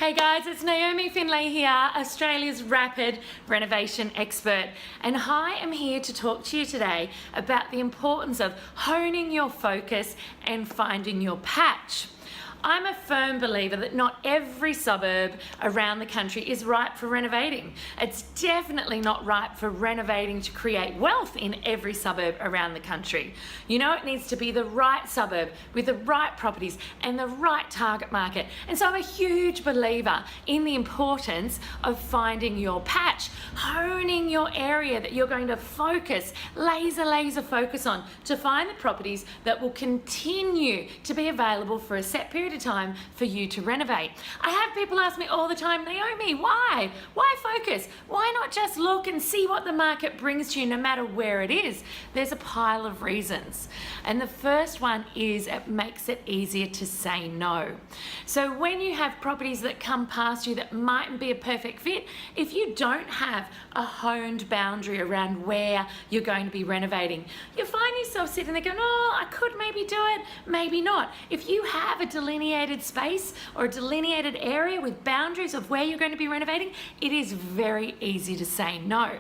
Hey guys, it's Naomi Findlay here, Australia's rapid renovation expert. And I am here to talk to you today about the importance of honing your focus and finding your patch. I'm a firm believer that not every suburb around the country is ripe for renovating. It's definitely not ripe for renovating to create wealth in every suburb around the country. You know, it needs to be the right suburb with the right properties and the right target market. And so I'm a huge believer in the importance of finding your patch, honing your area that you're going to focus, laser focus on to find the properties that will continue to be available for a set period of time for you to renovate. I have people ask me all the time, Naomi, why? Why focus? Why not just look and see what the market brings to you no matter where it is? There's a pile of reasons. And the first one is it makes it easier to say no. So when you have properties that come past you that mightn't be a perfect fit, if you don't have a honed boundary around where you're going to be renovating, you find yourself sitting there going, oh, I could maybe do it, maybe not. If you have a delineated space or a delineated area with boundaries of where you're going to be renovating, it is very easy to say no.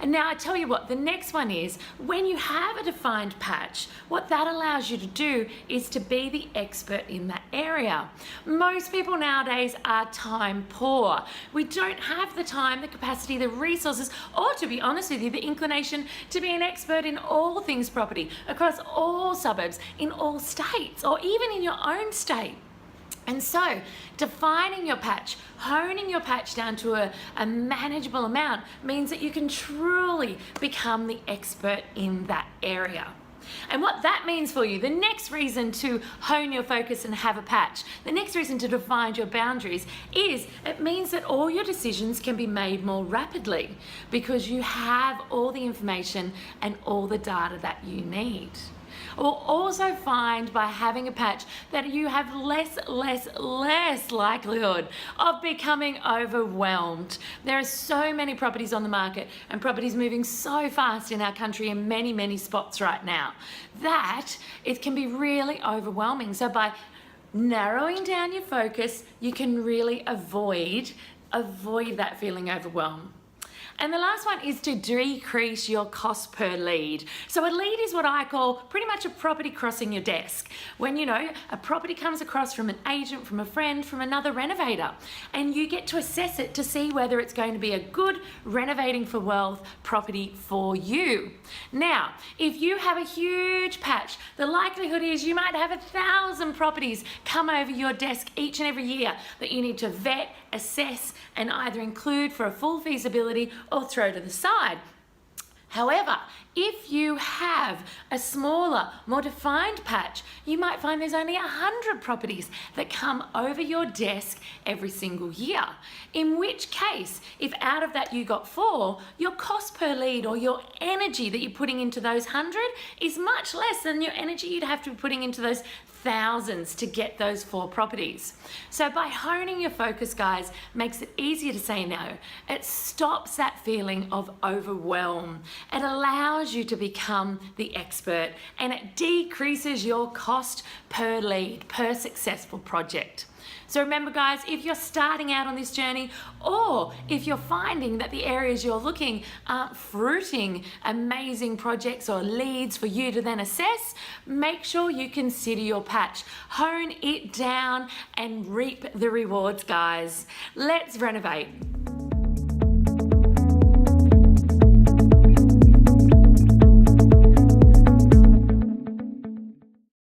And now I tell you what, the next one is when you have a defined patch, what that allows you to do is to be the expert in that area. Most people nowadays are time poor. We don't have the time, the capacity, the resources, or to be honest with you, the inclination to be an expert in all things property across all suburbs, in all states, or even in your own state. And so defining your patch, honing your patch down to a manageable amount means that you can truly become the expert in that area. And what that means for you, the next reason to hone your focus and have a patch, the next reason to define your boundaries is it means that all your decisions can be made more rapidly because you have all the information and all the data that you need. We'll also find by having a patch that you have less likelihood of becoming overwhelmed. There are so many properties on the market and properties moving so fast in our country in many spots right now that it can be really overwhelming. So by narrowing down your focus, you can really avoid that feeling overwhelmed. And the last one is to decrease your cost per lead. So a lead is what I call pretty much a property crossing your desk. When, you know, a property comes across from an agent, from a friend, from another renovator, and you get to assess it to see whether it's going to be a good renovating for wealth property for you. Now, if you have a huge patch, the likelihood is you might have 1,000 properties come over your desk each and every year that you need to vet, assess, and either include for a full feasibility or throw to the side. However, if you have a smaller, more defined patch, you might find there's only 100 properties that come over your desk every single year. In which case, if out of that you got 4, your cost per lead or your energy that you're putting into those 100 is much less than your energy you'd have to be putting into those thousands to get those 4 properties. So by honing your focus, guys, makes it easier to say no. It stops that feeling of overwhelm. It allows you to become the expert and it decreases your cost per lead, per successful project. So remember, guys, if you're starting out on this journey or if you're finding that the areas you're looking aren't fruiting amazing projects or leads for you to then assess, make sure you consider your patch. Hone it down and reap the rewards, guys. Let's renovate.